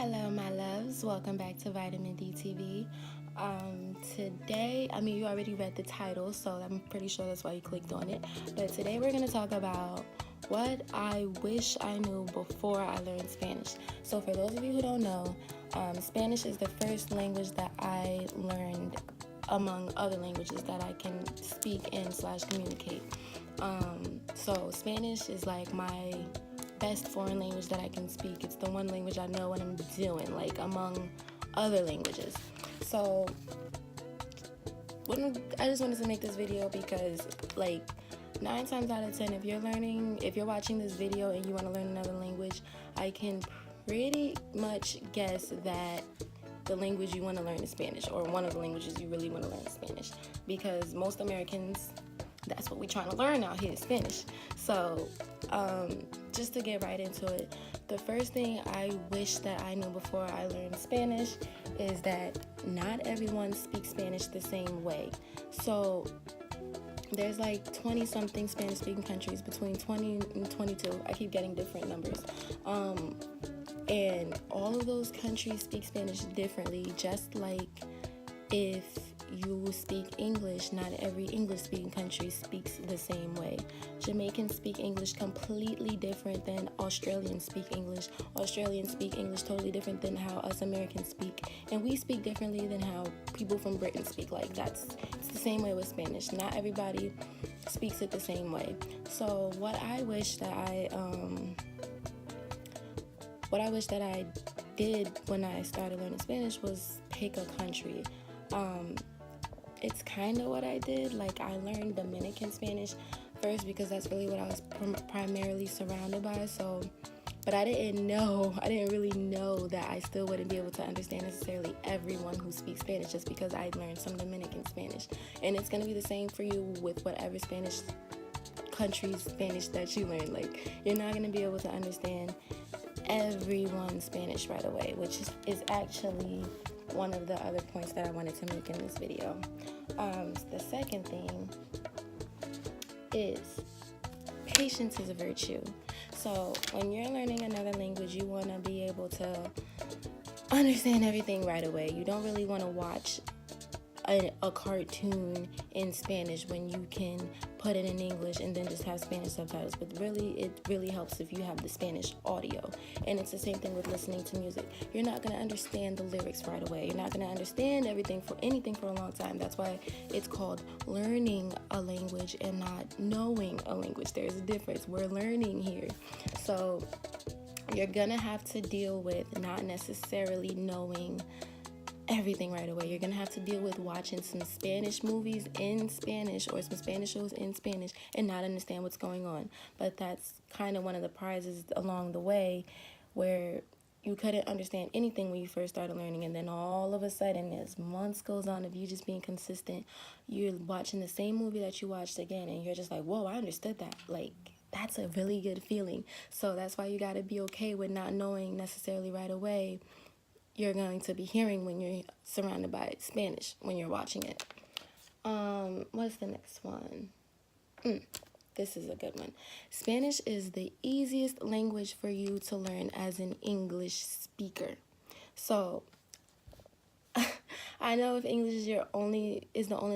Hello, my loves. Welcome back to Vitamin D TV. Today, you already read the title, so I'm pretty sure that's why you clicked on it. But today, we're going to talk about what I wish I knew before I learned Spanish. So, for those of you who don't know, Spanish is the first language that I learned among other languages that I can speak and / communicate. So, Spanish is like my best foreign language that I can speak. It's the one language I know what I'm doing, like among other languages. So I just wanted to make this video because, like, 9 times out of 10, if you're watching this video and you want to learn another language, I can pretty much guess that the language you want to learn is Spanish, or one of the languages you really want to learn is Spanish, because most Americans, that's what we're trying to learn out here, Spanish. So just to get right into it, the first thing I wish that I knew before I learned Spanish is that not everyone speaks Spanish the same way. So there's like 20 something Spanish speaking countries, between 20 and 22. I keep getting different numbers. And all of those countries speak Spanish differently, just like if you speak English, not every English-speaking country speaks the same way. Jamaicans speak English completely different than Australians speak English. Australians speak English totally different than how us Americans speak. And we speak differently than how people from Britain speak. Like, it's the same way with Spanish. Not everybody speaks it the same way. So what I wish that I did when I started learning Spanish was pick a country. It's kind of what I did. Like, I learned Dominican Spanish first because that's really what I was primarily surrounded by. So, but I didn't really know that I still wouldn't be able to understand necessarily everyone who speaks Spanish just because I learned some Dominican Spanish. And it's going to be the same for you with whatever country's Spanish that you learn. Like, you're not going to be able to understand everyone's Spanish right away, which is actually one of the other points that I wanted to make in this video. The second thing is patience is a virtue. So when you're learning another language, you want to be able to understand everything right away. You don't really want to watch a cartoon in Spanish when you can put it in English and then just have Spanish subtitles. But really, it really helps if you have the Spanish audio. And it's the same thing with listening to music. You're not going to understand the lyrics right away. You're not going to understand anything for a long time. That's why it's called learning a language and not knowing a language. There's a difference. We're learning here. So you're going to have to deal with not necessarily knowing everything right away. You're gonna have to deal with watching some Spanish movies in Spanish or some Spanish shows in Spanish and not understand what's going on. But that's kind of one of the prizes along the way, where you couldn't understand anything when you first started learning, and then all of a sudden, as months goes on of you just being consistent, you're watching the same movie that you watched again, and you're just like, whoa, I understood that. Like, that's a really good feeling. So that's why you got to be okay with not knowing necessarily right away you're going to be hearing when you're surrounded by Spanish when you're watching it. What's the next one? This is a good one. Spanish is the easiest language for you to learn as an English speaker. So I know if English is the only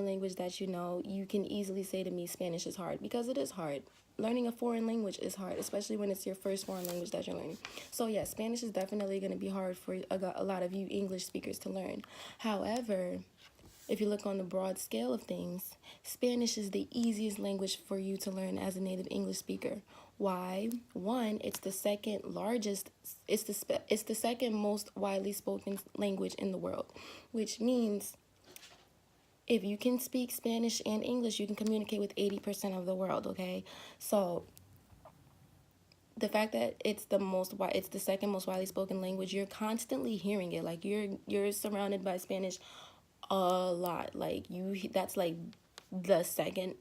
language that you know, you can easily say to me Spanish is hard, because it is hard. Learning a foreign language is hard, especially when it's your first foreign language that you're learning. So yeah, Spanish is definitely going to be hard for a lot of you English speakers to learn. However, if you look on the broad scale of things, Spanish is the easiest language for you to learn as a native English speaker. Why? One, it's the second most widely spoken language in the world, which means if you can speak Spanish and English, you can communicate with 80% of the world, okay? So the fact that it's the second most widely spoken language, you're constantly hearing it. Like, you're surrounded by Spanish a lot. Like, that's like the second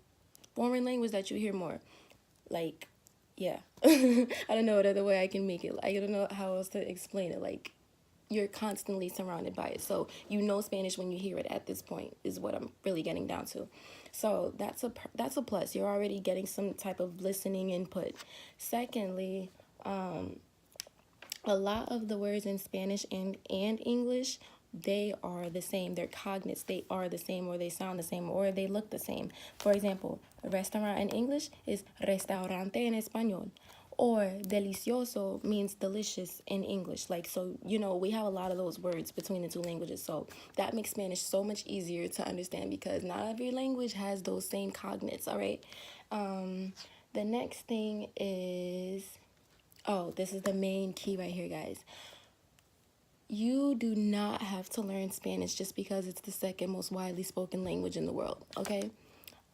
foreign language that you hear more. Like, yeah. I don't know what other way I can make it. I don't know how else to explain it. Like, you're constantly surrounded by it. So you know Spanish when you hear it at this point, is what I'm really getting down to. So that's a plus. You're already getting some type of listening input. Secondly, A lot of the words in Spanish and English, they are the same. They're cognates. They are the same, or they sound the same, or they look the same. For example, restaurant in English is restaurante en español. Or delicioso means delicious in English. Like, so, you know, we have a lot of those words between the two languages. So that makes Spanish so much easier to understand because not every language has those same cognates, all right? The next thing is, oh, this is the main key right here, guys. You do not have to learn Spanish just because it's the second most widely spoken language in the world, okay?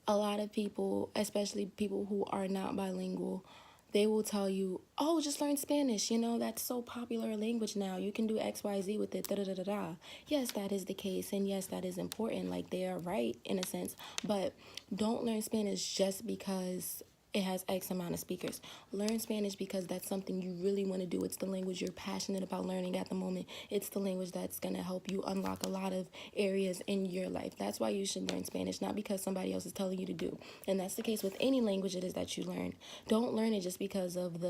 A lot of people, especially people who are not bilingual, they will tell you, oh, just learn Spanish. You know, that's so popular a language now. You can do XYZ with it. Da, da, da, da, da. Yes, that is the case. And yes, that is important. Like, they are right in a sense. But don't learn Spanish just because it has X amount of speakers. Learn Spanish because that's something you really want to do. It's the language you're passionate about learning at the moment. It's the language that's going to help you unlock a lot of areas in your life. That's why you should learn Spanish, not because somebody else is telling you to do. And that's the case with any language it is that you learn. Don't learn it just because of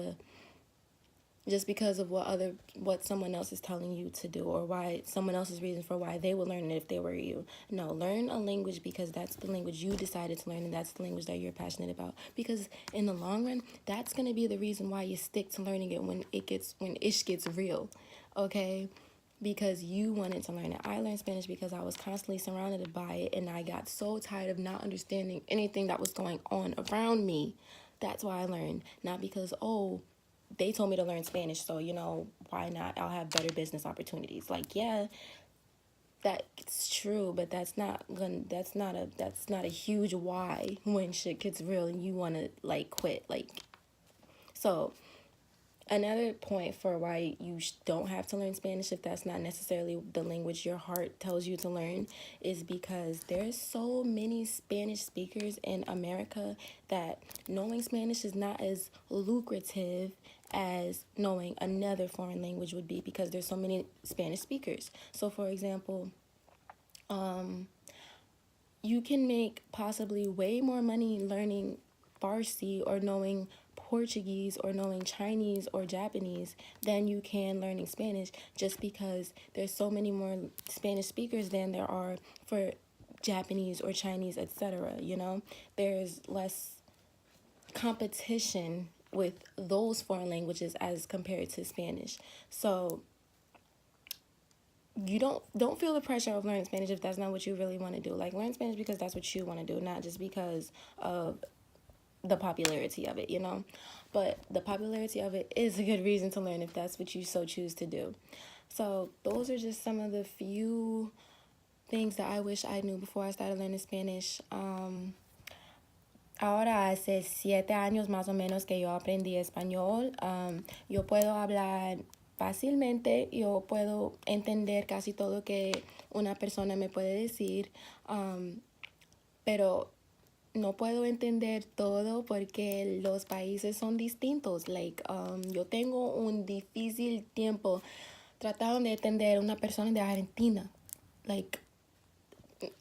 what someone else is telling you to do, or why someone else's reason for why they would learn it if they were you. No, learn a language because that's the language you decided to learn, and that's the language that you're passionate about, because in the long run, that's going to be the reason why you stick to learning it when ish gets real, okay? Because you wanted to learn it. I learned Spanish because I was constantly surrounded by it, and I got so tired of not understanding anything that was going on around me. That's why I learned. Not because, oh, they told me to learn Spanish, so, you know, why not? I'll have better business opportunities. Like, yeah, that's true, but that's not a huge why when shit gets real and you want to, like, quit. Like, so another point for why you don't have to learn Spanish if that's not necessarily the language your heart tells you to learn is because there's so many Spanish speakers in America that knowing Spanish is not as lucrative as knowing another foreign language would be, because there's so many Spanish speakers. So for example, you can make possibly way more money learning Farsi or knowing Portuguese or knowing Chinese or Japanese than you can learning Spanish, just because there's so many more Spanish speakers than there are for Japanese or Chinese, etc. You know, there's less competition with those foreign languages as compared to Spanish. So you don't feel the pressure of learning Spanish if that's not what you really want to do. Like, learn Spanish because that's what you want to do, not just because of the popularity of it, you know. But the popularity of it is a good reason to learn if that's what you so choose to do. So those are just some of the few things that I wish I knew before I started learning Spanish. Ahora hace 7 años más o menos que yo aprendí español. Yo puedo hablar fácilmente, yo puedo entender casi todo que una persona me puede decir, pero no puedo entender todo porque los países son distintos. Like, yo tengo un difícil tiempo tratando de entender una persona de Argentina. Like,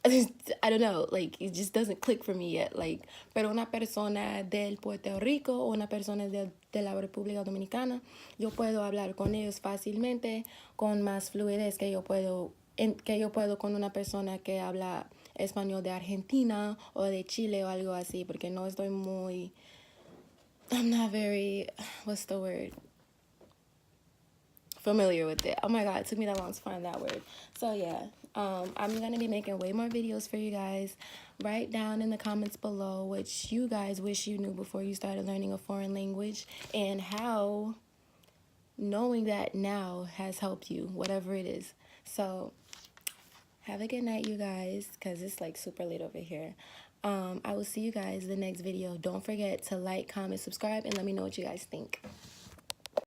I don't know, like, it just doesn't click for me yet. Like, pero una persona del Puerto Rico o una persona de la República Dominicana, yo puedo hablar con ellos fácilmente, con más fluidez que yo puedo con una persona que habla español de Argentina o de Chile o algo así, porque no estoy muy, I'm not very, what's the word, familiar with it. Oh my god, it took me that long to find that word. So yeah, I'm gonna be making way more videos for you guys. Write down in the comments below what you guys wish you knew before you started learning a foreign language, and how knowing that now has helped you, whatever it is. So have a good night, you guys, because it's like super late over here. I will see you guys in the next video. Don't forget to like, comment, subscribe, and let me know what you guys think.